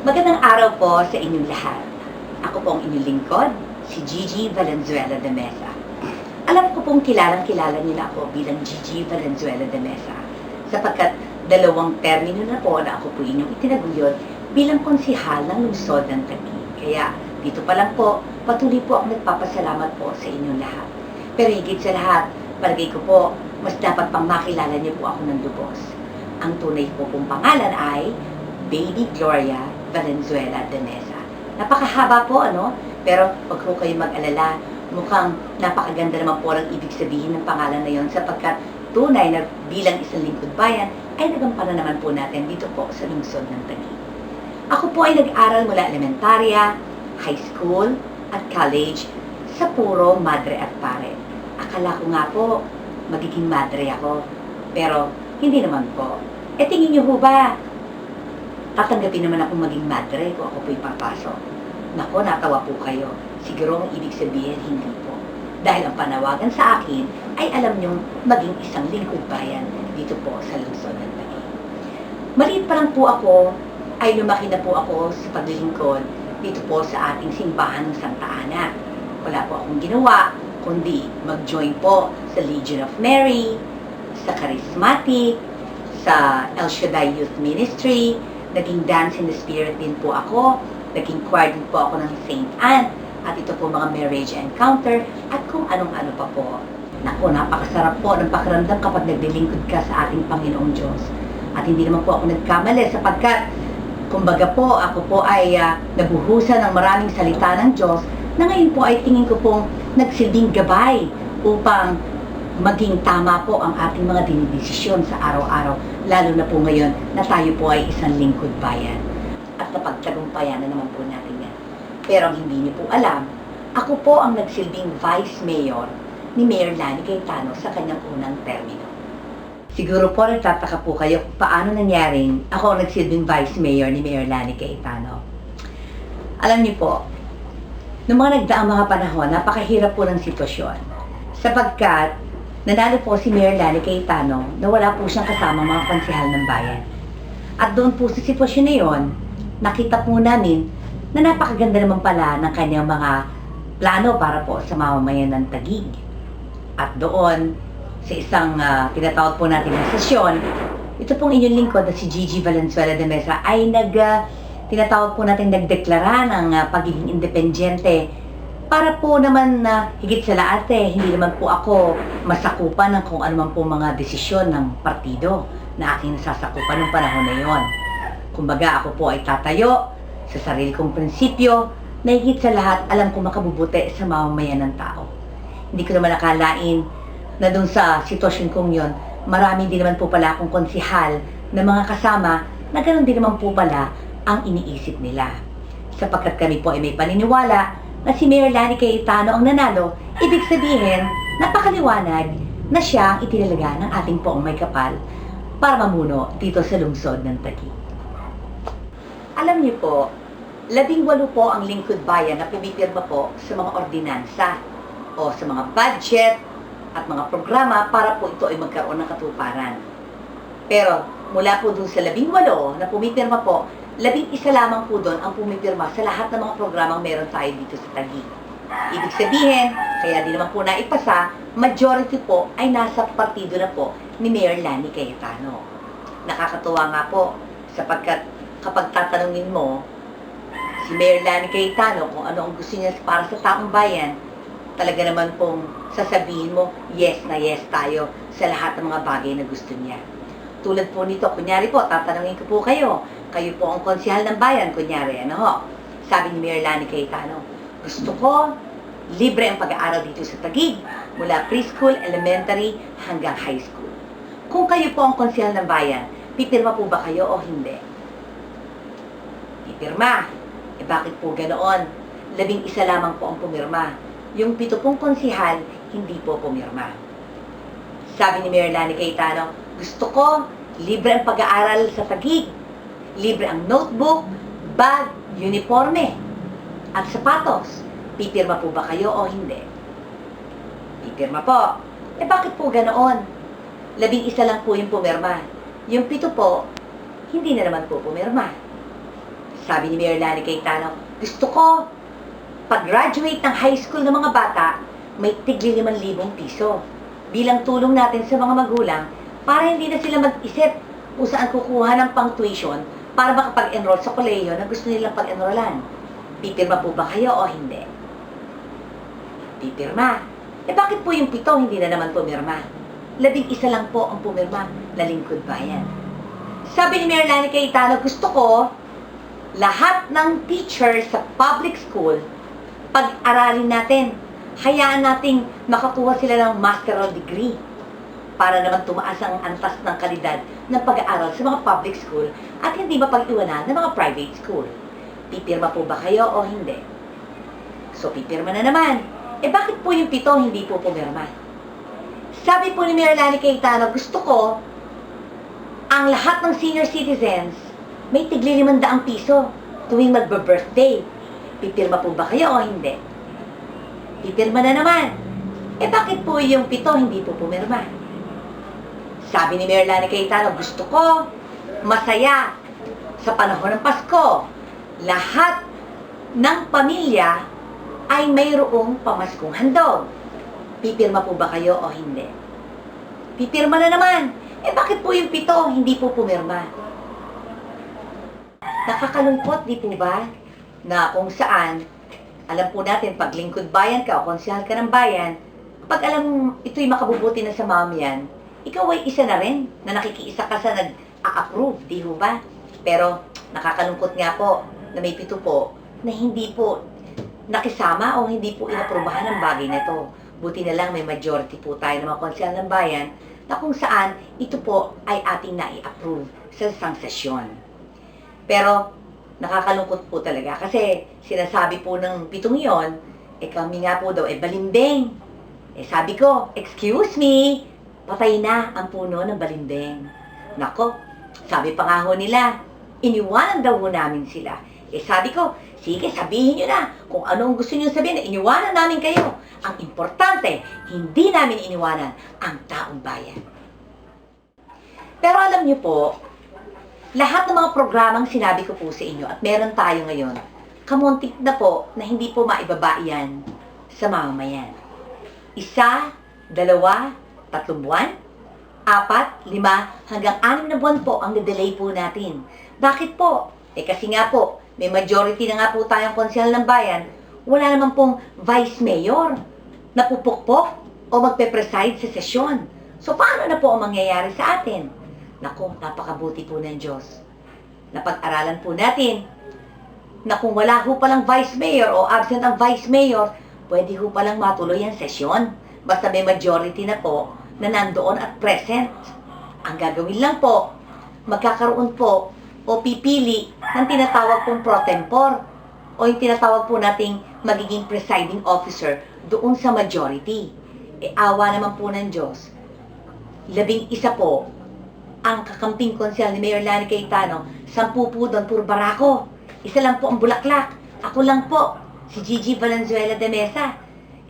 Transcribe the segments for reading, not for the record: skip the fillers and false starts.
Magandang araw po sa inyong lahat. Ako po ang inyong lingkod, si Gigi Valenzuela de Mesa. Alam ko pong kilalang-kilala niyo na ako bilang Gigi Valenzuela de Mesa sapagkat 2 termino na po na ako po inyong itinaguyod bilang konsihal ng lungsod ng Taguig. Kaya dito pa lang po, patuloy po ako nagpapasalamat po sa inyong lahat. Pero higit sa lahat, palagay ko po, mas dapat pang makilala niyo po ako ng lubos. Ang tunay po pong pangalan ay Baby Gloria Valenzuela de Mesa. Napakahaba po, ano? Pero wag po kayo mag-alala. Mukhang napakaganda naman po ang ibig sabihin ng pangalan na yon sapagkat tunay na bilang isang lingkod bayan ay nagampanan naman po natin dito po sa lungsod ng Taguig. Ako po ay nag-aral mula elementarya, high school, at college sa puro madre at pare. Akala ko nga po magiging madre ako, pero hindi naman po. E tingin niyo po ba, tatanggapin naman akong maging madre kung ako po'y papasok? Nako, natawa po kayo. Siguro ang ibig sabihin, hindi po. Dahil ang panawagan sa akin ay alam niyong maging isang lingkod bayan dito po sa lungsod ng Taguig. Maliit pa lang po ako, ay lumaki na po ako sa paglilingkod dito po sa ating simbahan ng Santa Ana. Wala po akong ginawa, kundi mag-join po sa Legion of Mary, sa Charismatic, sa El Shaddai Youth Ministry, naging Dance in the Spirit din po ako, naging choir din po ako ng Saint Anne, at ito po mga marriage encounter, at kung anong-ano pa po. Naku, napakasarap po ng pakiramdam kapag naglilingkod ka sa ating Panginoong Diyos. At hindi naman po ako nagkamali sapagkat, kumbaga po, ako po ay nabuhusan ng maraming salita ng Diyos na ngayon po ay tingin ko pong nagsilbing gabay upang maging tama po ang ating mga dinidesisyon sa araw-araw, lalo na po ngayon na tayo po ay isang lingkod bayan. At napagtagumpayan na naman po natin yan. Pero hindi niyo po alam, ako po ang nagsilbing Vice Mayor ni Mayor Lani Cayetano sa kanyang unang termino. Siguro po nagtataka po kayo kung paano nangyaring ako ang nagsilbing Vice Mayor ni Mayor Lani Cayetano. Alam niyo po, noong mga nagdaang mga panahon, napakahirap po ng sitwasyon. Sapagkat nanalo po si Mayor Lani Cayetano na wala po siyang kasama mga konsehal ng bayan. At doon po sa sitwasyon na yon, nakita po namin na napakaganda naman pala ng kanyang mga plano para po sa mamamayan ng Taguig. At doon, sa isang tinatawag po natin na sesyon, ito pong inyong lingkod na si Gigi Valenzuela de Mesa ay tinatawag po natin nagdeklara ng pagiging independyente para po naman na higit sa lahat hindi naman po ako masakupan ng kung ano man po mga desisyon ng partido na aking nasasakupan ng panahon na yon. Kumbaga ako po ay tatayo sa sarili kong prinsipyo na higit sa lahat alam ko makabubuti sa mamamayan ng tao. Hindi ko naman nakalain na doon sa sitwasyon kong yon, marami din naman po pala akong konsihal na mga kasama na ganoon din naman po pala ang iniisip nila. Sapagkat kami po ay may paniniwala na si Mayor Lani Cayetano ang nanalo, ibig sabihin, napakaliwanag na siya ang itinalaga ng ating poong may kapal para mamuno dito sa lungsod ng Taguig. Alam niyo po, 18 po ang lingkod bayan na pumipirma po sa mga ordinansa o sa mga budget at mga programa para po ito ay magkaroon ng katuparan. Pero mula po dun sa 18 na pumipirma po, 11 lamang po doon ang pumipirma sa lahat ng mga programang meron tayo dito sa Taguig. Ibig sabihin, kaya di naman po naipasa, majority po ay nasa partido na po ni Mayor Lani Cayetano. Nakakatuwa nga po, sapagkat kapag tatanungin mo si Mayor Lani Cayetano kung ano ang gusto niya para sa taong bayan, talaga naman pong sasabihin mo, yes na yes tayo sa lahat ng mga bagay na gusto niya. Tulad po nito, kunyari po, tatanungin ko po kayo po ang konsehal ng bayan, kunyari, ano ho? Sabi ni Mayor Lani Cayetano, gusto ko libre ang pag-aaral dito sa Taguig, mula preschool, elementary, hanggang high school. Kung kayo po ang konsehal ng bayan, pipirma po ba kayo o hindi? Pipirma. Eh bakit po ganoon? 11 lamang po ang pumirma. Yung 7 pong konsehal, hindi po pumirma. Sabi ni Mayor Lani Cayetano, gusto ko libre ang pag-aaral sa Taguig. Libre ang notebook, bag, uniforme, at sapatos. Pipirma po ba kayo o hindi? Pipirma po. Eh bakit po ganoon? 11 lang po yung pumirma. Yung 7 po, hindi na naman po pumirma. Sabi ni Mayor Lani Cayetano, gusto ko, pag-graduate ng high school ng mga bata, may tigli 5,000 piso. Bilang tulong natin sa mga magulang, para hindi na sila mag-isip kung saan kukuha ng pang-tuition para makapag-enroll sa kolehiyo na gusto nilang pag-enrollan. Pipirma po ba kayo o hindi? Pipirma. Bakit po yung 7 hindi na naman pumirma? 11 lang po ang pumirma na lingkod bayan. Sabi ni Mayor Lani Cayetano, gusto ko lahat ng teachers sa public school, pag-aralin natin. Hayaan nating makakuha sila ng masteral degree para naman tumaas ang antas ng kalidad ng pag-aaral sa mga public school at hindi mapag-iwanan ng mga private school. Pipirma po ba kayo o hindi? So, pipirma na naman. Bakit po yung 7 hindi po pumirma? Sabi po ni Mayor Lani Cayetano, gusto ko ang lahat ng senior citizens may tigli 500 piso tuwing magbe-birthday. Pipirma po ba kayo o hindi? Pipirma na naman. Bakit po yung 7 hindi po pumirma? Sabi ni Mayor Lani Cayetano, gusto ko masaya sa panahon ng Pasko. Lahat ng pamilya ay mayroong pamaskong handog. Pipirma po ba kayo o hindi? Pipirma na naman. Bakit po yung 7 hindi po pumirma? Nakakalungkot, di po ba? Na kung saan, alam po natin, pag lingkod bayan ka o konsehal ka ng bayan, pag alam ito'y makabubuti na sa mamayan, ikaw ay isa na rin na nakikiisa ka sa nag-a-approve, di ho ba? Pero nakakalungkot nga po na may 7 po na hindi po nakisama o hindi po inaprubahan ang bagay na ito. Buti na lang may majority po tayo ng mga konsehal ng bayan na kung saan ito po ay ating nai-approve sa isang sesyon. Pero nakakalungkot po talaga kasi sinasabi po ng 7 yon, kami nga po daw balimbing. Sabi ko, excuse me, patay na ang puno ng balimbing. Nako, sabi pa nga ho nila, iniwanan daw ho namin sila. Sabi ko, sige, sabihin nyo na kung anong gusto nyo sabihin, iniwanan namin kayo. Ang importante, hindi namin iniwanan ang taong bayan. Pero alam nyo po, lahat ng mga programang sinabi ko po sa inyo at meron tayo ngayon, kamuntik na po na hindi po maibaba yan sa mamamayan. 1, 2, 3 buwan, 4, 5, hanggang 6 na buwan po ang na-delay po natin. Bakit po? Kasi nga po, may majority na nga po tayong konsehal ng bayan, wala naman pong vice mayor na pupukpok o magpe-preside sa sesyon. So, paano na po ang mangyayari sa atin? Naku, napakabuti po ng Diyos. Napag-aralan po natin na kung wala ho palang vice mayor o absent ang vice mayor, pwede ho palang matuloy ang sesyon. Basta may majority na po na nandoon at present. Ang gagawin lang po, magkakaroon po o pipili ng tinatawag pong pro tempore o yung tinatawag po nating magiging presiding officer doon sa majority. Awa naman po ng Diyos. 11 po ang kakamping konsehal ni Mayor Lani Cayetano, 10 po doon, puro barako. 1 lang po ang bulaklak. Ako lang po, si Gigi Valenzuela de Mesa.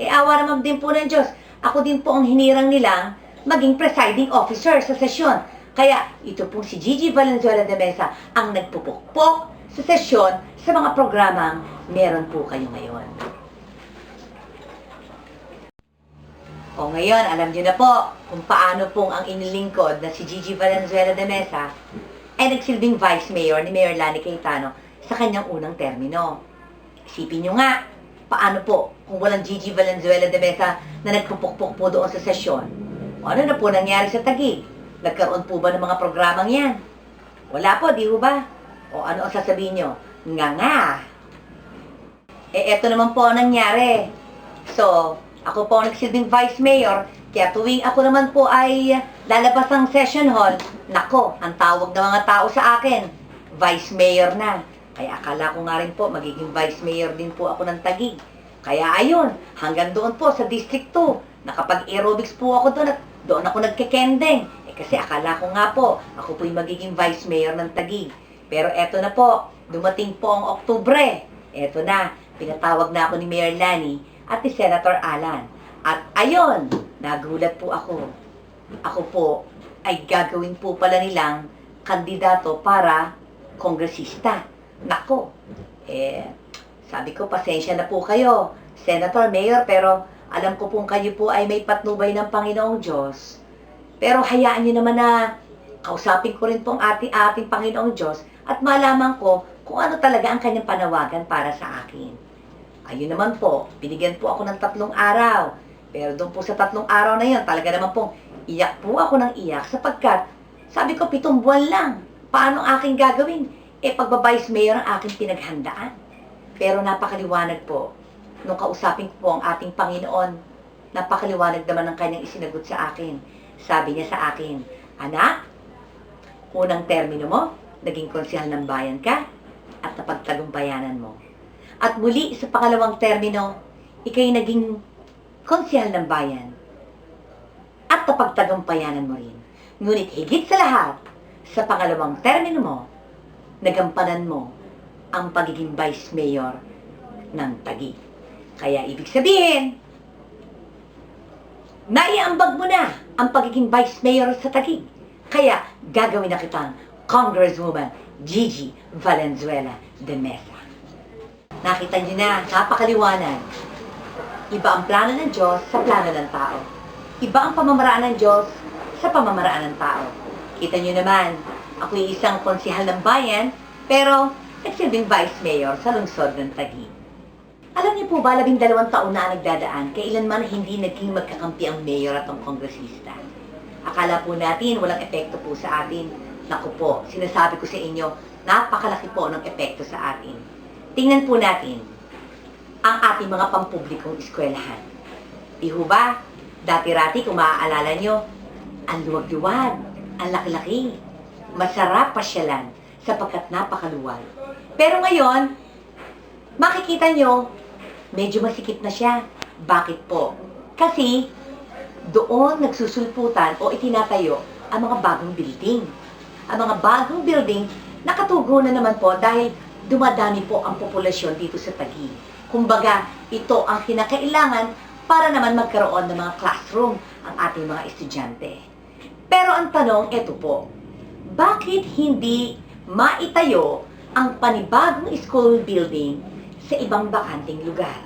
Awa naman din po ng Diyos. Ako din po ang hinirang nilang maging presiding officer sa sesyon. Kaya ito pong si Gigi Valenzuela de Mesa ang nagpupukpok sa sesyon sa mga programang meron po kayo ngayon. O ngayon, alam niyo na po kung paano pong ang inilingkod na si Gigi Valenzuela de Mesa ay nagsilbing vice mayor ni Mayor Lani Cayetano sa kanyang unang termino. Isipin niyo nga, paano po kung walang Gigi Valenzuela de Mesa na nagpupukpok po doon sa sesyon? O ano na po nangyari sa Taguig? Nagkaroon po ba ng mga programang yan? Wala po, di ho ba? O ano ang sasabihin nyo? Nga. Eto naman po ang nangyari. So, ako po ang nagsilbing vice mayor, kaya tuwing ako naman po ay lalabas ng session hall, nako, ang tawag ng mga tao sa akin, vice mayor na. Kaya akala ko nga rin po, magiging vice mayor din po ako ng Taguig. Kaya ayun, hanggang doon po sa District 2, nakapag-aerobics po ako doon at doon ako nagkikending. Kasi akala ko nga po, ako po'y magiging vice mayor ng Taguig. Pero eto na po, dumating po ang Oktubre. Eto na, pinatawag na ako ni Mayor Lani at ni Senator Alan. At ayon, nagulat po ako. Ako po ay gagawin po pala nilang kandidato para kongresista. Nako, sabi ko, pasensya na po kayo, Senator, Mayor, pero alam ko pong kayo po ay may patnubay ng Panginoong Diyos. Pero hayaan niyo naman na kausapin ko rin pong ating Panginoong Diyos at malaman ko kung ano talaga ang kanyang panawagan para sa akin. Ayun naman po, binigyan po ako ng 3 araw. Pero doon po sa 3 araw na yun, talaga naman pong iyak po ako ng iyak sapagkat sabi ko 7 buwan lang. Paano aking gagawin? Pagbabice mayor ang aking pinaghandaan. Pero napakaliwanag po. Nung kausapin ko po ang ating Panginoon, napakaliwanag naman ang kanyang isinagot sa akin. Sabi niya sa akin, anak, unang termino mo, naging konsehal ng bayan ka at napagtagumpayanan mo. At muli sa pangalawang termino, ikay naging konsehal ng bayan at napagtagumpayanan mo rin. Ngunit higit sa lahat, sa pangalawang termino mo, nagampanan mo ang pagiging vice mayor ng Taguig. Kaya ibig sabihin, naiambag mo na ang pagiging vice mayor sa Taguig. Kaya gagawin na kitang Congresswoman Gigi Valenzuela de Mesa. Nakita niyo na, napakaliwanag. Iba ang plano ng Diyos sa plano ng tao. Iba ang pamamaraan ng Diyos sa pamamaraan ng tao. Kita niyo naman, ako'y isang konsehal ng bayan, pero nagsilbing vice mayor sa lungsod ng Taguig. Alam niyo po ba, 12 taon na nagdadaan, kailanman hindi naging magkakampi ang mayor at ang kongresista. Akala po natin walang epekto po sa atin. Naku po, sinasabi ko sa inyo, napakalaki po ng epekto sa atin. Tingnan po natin ang ating mga pampublikong eskwelahan. Di ho ba, dati-rati kung maaalala nyo, ang luwag-luwag, ang laki-laki, masarap pasyalan sapagkat napakaluwag. Pero ngayon, makikita nyo, medyo masikip na siya. Bakit po? Kasi doon nagsusulputan o itinatayo ang mga bagong building. Ang mga bagong building nakatugo na naman po dahil dumadami po ang populasyon dito sa Taguig. Kumbaga, ito ang kinakailangan para naman magkaroon ng mga classroom ang ating mga estudyante. Pero ang tanong, ito po, bakit hindi maitayo ang panibagong school building sa ibang bakanting lugar?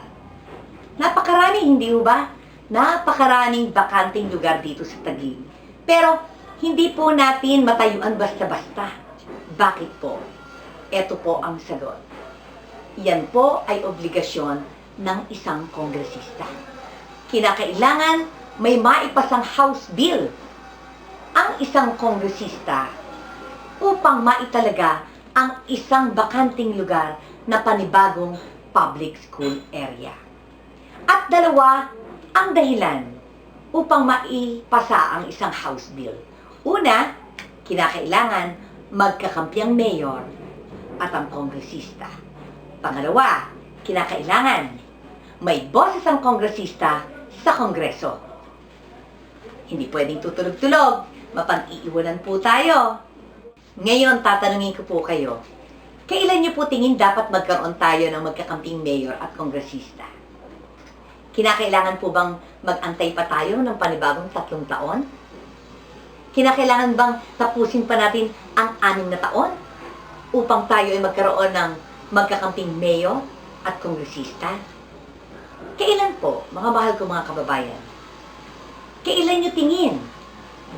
Napakaraming, hindi ba? Napakaraming bakanting lugar dito sa Taguig. Pero hindi po natin matayuan basta-basta. Bakit po? Ito po ang sagot. Yan po ay obligasyon ng isang kongresista. Kinakailangan may maipasang House Bill ang isang kongresista upang maitalaga ang isang bakanting lugar na panibagong public school area. At dalawa ang dahilan upang maipasa ang isang House Bill. Una, kinakailangan magkakampi ang mayor at ang kongresista. Pangalawa, kinakailangan may boses ang kongresista sa Kongreso. Hindi pwedeng tutulog-tulog, mapag-iiwanan po tayo. Ngayon, tatanungin ko po kayo, kailan niyo po tingin dapat magkaroon tayo ng magkakamping mayor at kongresista? Kinakailangan po bang mag-antay pa tayo ng panibagong 3 taon? Kinakailangan bang tapusin pa natin ang 6 na taon upang tayo ay magkaroon ng magkakamping mayor at kongresista? Kailan po, mga mahal ko mga kababayan? Kailan nyo tingin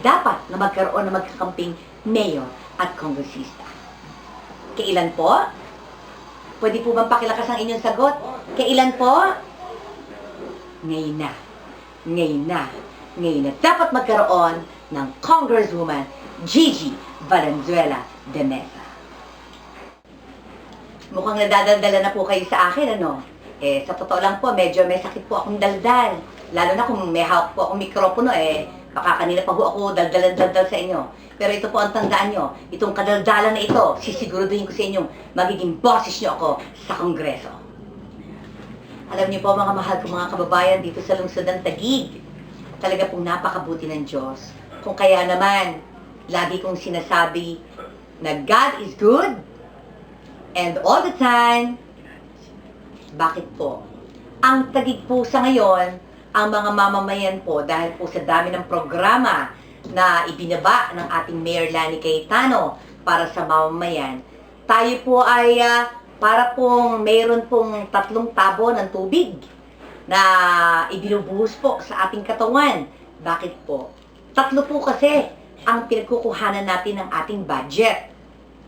dapat na magkaroon ng magkakamping mayor at kongresista? Kailan po? Pwede po bang pakilakas ang inyong sagot? Kailan po? Ngayon na. Ngayon na. Ngayon na dapat magkaroon ng Congresswoman Gigi Valenzuela de Mesa. Mukhang nadadaldala na po kayo sa akin, ano? Sa totoo lang po, medyo may sakit po akong daldal. Lalo na kung may hawak po akong mikropono, baka kanina pa po ako daldalan-daldal sa inyo. Pero ito po ang tandaan nyo, itong kadaldalan na ito, sisiguraduhin ko sa inyong magiging boses nyo ako sa Kongreso. Alam niyo po mga mahal ko mga kababayan dito sa lungsod ng Taguig, talaga pong napakabuti ng Diyos. Kung kaya naman, lagi kong sinasabi na God is good and all the time. Bakit po? Ang Taguig po sa ngayon, ang mga mamamayan po, dahil po sa dami ng programa na ibinaba ng ating Mayor Lani Cayetano para sa mamamayan, tayo po ay para pong mayroon pong 3 tabo ng tubig na ibinubuhos po sa ating katawan. Bakit po? 3 po kasi ang pinagkukuhanan natin ng ating budget.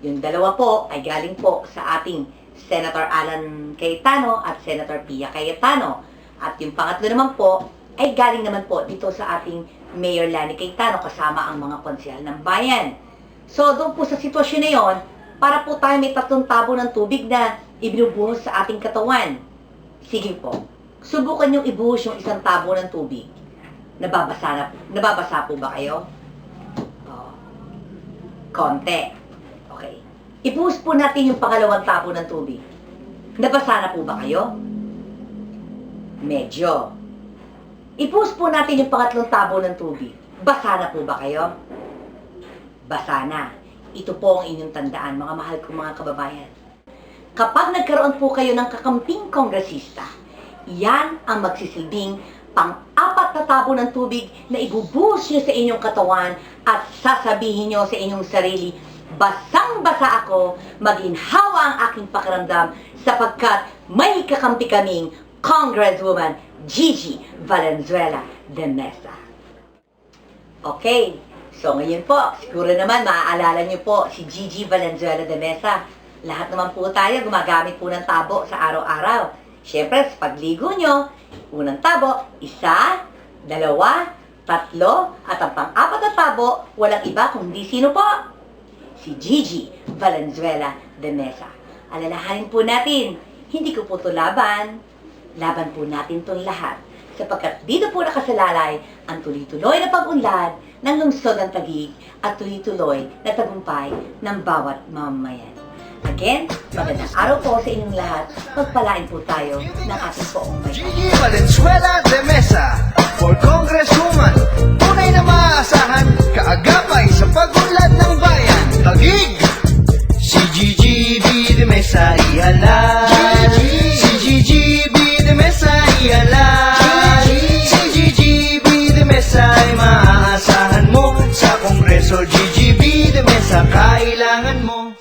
Yung 2 po ay galing po sa ating Senator Alan Cayetano at Senator Pia Cayetano. At yung pangatlo naman po ay galing naman po dito sa ating Mayor Lani Cayetano kasama ang mga konsehal ng bayan. So doon po sa sitwasyon na yon, para po tayo may 3 tabo ng tubig na ibinubuhos sa ating katawan. Sige po, subukan niyong ibuhos yung 1 tabo ng tubig. Nababasa po ba kayo? Oh, konti. Okay. Ibuhos po natin yung 2 tabo ng tubig. Nabasa na po ba kayo? Medyo. Ibuhos po natin yung 3 tabo ng tubig. Basa na po ba kayo? Basa na. Ito po ang inyong tandaan, mga mahal kong mga kababayan. Kapag nagkaroon po kayo ng kakamping kongresista, yan ang magsisilbing pang-4 na tabo ng tubig na ibubuhos nyo sa inyong katawan at sasabihin nyo sa inyong sarili, basang-basa ako, maginhawa ang aking pakiramdam sapagkat may kakampi kaming Congresswoman Gigi Valenzuela de Mesa. Okay. So ngayon po, siguro naman maaalala niyo po si Gigi Valenzuela de Mesa. Lahat naman po tayo gumagamit po ng tabo sa araw-araw. Siyempre, sa pagligo nyo, unang tabo, 1, 2, 3, at ang pang-4 na tabo, walang iba kundi sino po? Si Gigi Valenzuela de Mesa. Alalahanin po natin, hindi ko po ito laban. Laban po natin itong lahat. Sapagkat dito po nakasalalay ang tuloy-tuloy na pag-unlad ng lungsod ng Taguig at tuloy-tuloy na tagumpay ng bawat mamamayan. Again, magandang araw po sa inyong lahat. Pagpalain po tayo ng ating poong may. Gigi Valenzuela de Mesa for Congresswoman. Tunay na maaasahan, kaagapay sa pag-unlad ng bayan. Taguig! Si Gigi B. de Mesa ihalal. Si Gigi B. de Mesa ihalal. Si Gigi B. de Mesa ay maaasahan mo sa Kongreso. Gigi B. de Mesa kailangan mo.